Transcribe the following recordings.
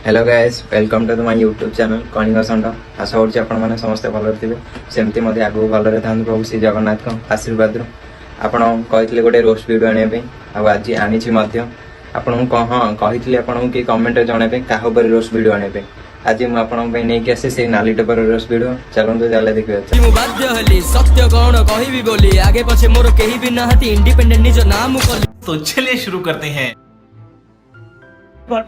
Hello guys, welcome to my YouTube channel Kanika Shand. आशा करुँच आपण समस्ते भल थे सेमती आगू भलरे था प्रभु श्री जगन्नाथ आशीर्वाद आपण कही गोटे रोस्ट वीडियो आने आज आनी आपण हाँ कही आपको कि कमेंट जनइबे क्या रोस्ट वीडियो आने आज मुझे नहीं आसे से नाली टपर रोस्ट वीडियो चलते चले देखिए मु बाध्य हली सत्य कौन कहिबी बोली आगे पछे मोर केही भी नहती इंडिपेंडेंट निज नाम कली। तो चलिए शुरू करते हैं। ओहो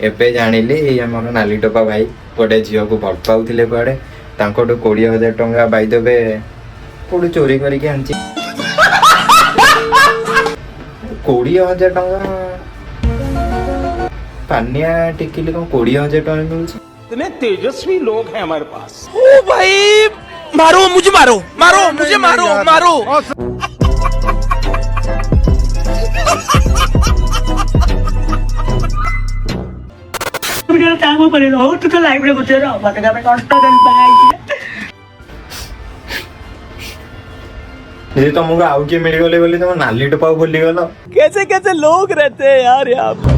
एबे जानिली हमर नाली टोपा भाई गोटे झील को भल पाउथिले कुआडे तांकोटो 20,000 टंका बाई देबे कोडी चोरी करिके आनची 20,000 टंका पानिया टिकिले को 20,000 टंका मिलछ। इतने तेजस्वी लोग हैं हमारे पास। ओ भाई मारो मुझे मारो मारो मुझे मारो मारो जे तुमको आउ के मिल गले बोली तुम नाली टोपा भूली गलो। कैसे कैसे लोग रहते हैं यार यहाँ पर।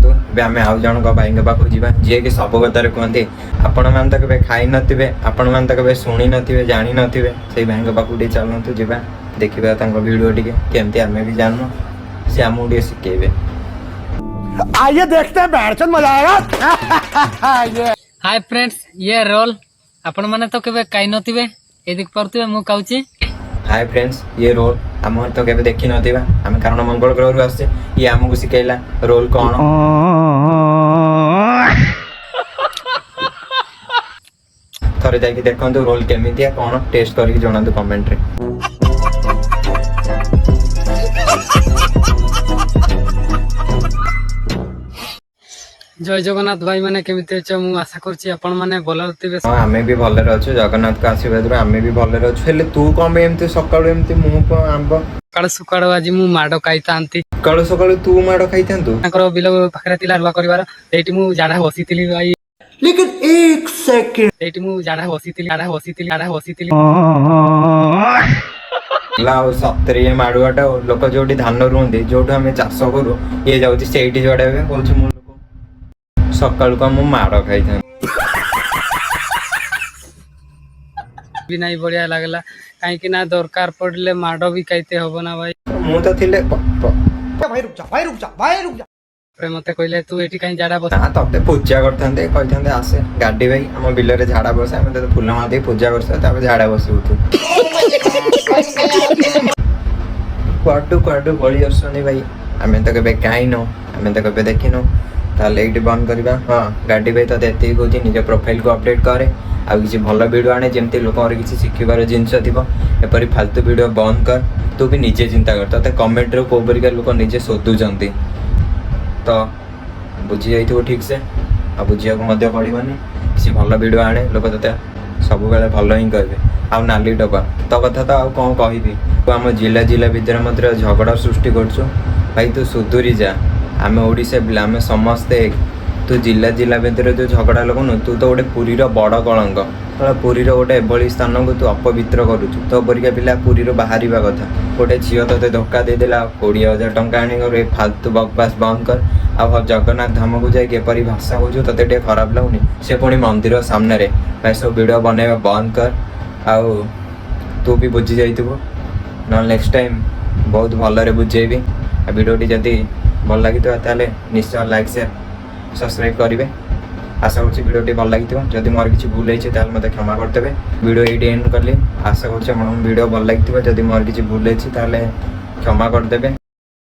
तो बे आमे आउ जण को भाई के पाखु जीवा जे के सब कथार कहते आपण मान तक बे खाई नथिबे आपण मान तक बे सुनी नथिबे जानी नथिबे सेई भाई के पाखु डी चलनतु जीवा देखिबा तांको वीडियो टिके केमती आमे भी जाननो से आमु डी सिखेबे। आइए देखते हैं बैठन मजा आएगा। हाय फ्रेंड्स, ये रोल आपण माने तो केबे काई नथिबे ए देख परतुबे मु कहूची। हाय फ्रेंड्स, ये रोल आम तो केबे देखि नथिबा आमे कारण मंगल ग्रह रु आसे ये आमको सिखेला रोल कोन थरे जाके देखंतु रोल केमितिया कोन टेस्ट करके जणांतु कमेंट रे। जय जगन्नाथ भाई माने केमिते अछ मु आशा करछि आपण माने भलर थिबे। हां आमे भी भलरे अछु जगन्नाथ का आशीर्वाद रे आमे भी भलरे अछु। हेले तू कम एमते सकाळु एमते मु को आंब काळ सुकाळ आज मु माडो खाइतांती सकाळु सकाळु तू माडो खाइतांतु ताकर बिल पाखरे तिला हलवा करबार एठी मु जाडा बसितिली भाई। लेकिन एक सेकंड एठी मु जाडा बसितिली लाओ सत्तरी माडुआटा लोक जोटी धान रुंदी जोटु हमें चाष करू ये जाउची सेठी जोडाबे बोलछु मु लोक सकाळु का मु माडो खाइथां भी नहीं बढ़िया लागला काहे कि ना दरकार पड़ले माडो भी खाइते होबो ना भाई। मु तो थिले भाई रुक जा प्रेम मते कहले तू एठी काहे जाडा बस ना तते पूजा करथांदे कहिथांदे आसे गाडी भाई हम बिल रे झाडा बसे हम तो फूल मादे पूजा करसे तबे झाडा बसु तू क्वाडू बळी असनी भाई हमें तो केबे काइनो हमें तो केबे देखिनो ताले एठी बंद करबा। हां गाडी भाई तो देते कोची निज प्रोफाइल को अपडेट करे आ किसी भल वीडियो आने जेमती लोक किसी शिखिबार जिनस थिबो एपरि फालतू वीडियो बंद कर तू भी निजे चिंता कर तते कमेंट रे को परिका लोक निजे सोधुचंती तो बुझी जाइथिबो ठीक से आ बुझिया को मध्य पड़िबनी किसी भल वीडियो आने लोक तते सब बेले भल ही कहबे आ नाली टोपा तो कथा तो आ कौन कहबी तू आम जिला जिला भितर मध्य झगड़ा सृष्टि करछु भाई तू सुधुरी जा आम ओडिशा पिला आम समस्ते तू जिला जिला भितर जो झगड़ा लगुनु तू तो गोटे पुरीर बड़ कलंक पुरीर गोटे एभली स्थान को तू अपवित्र करुचु तो परिका पिला पुरीर बाहर कथा गोटे झील तोते धोखा देदेला 20,000 टंका आनी फालतू बकवास बंद कर आ जगन्नाथ धाम को जाए केपरी भाषा कहूँ तोते टे खराब लगुनि से पुणी मंदिर सामने रे भाई सब वीडियो बनैबा बंद कर आउ तू भी बुझी जाइथिबो न नेक्स्ट टाइम बहुत भलरे बुझेबी वीडियोटी जदि भल लगी ताले निश्चय लाइक शेयर सब्सक्राइब करेंगे। आशा करुँच वीडियोटी भल लगी जदि मोर किसी भूल होती है मत क्षमा करदे वीडियो ये एंड कली आशा करुँच वीडियो भल लगी जदि मोर किसी भूल होती क्षमा करदे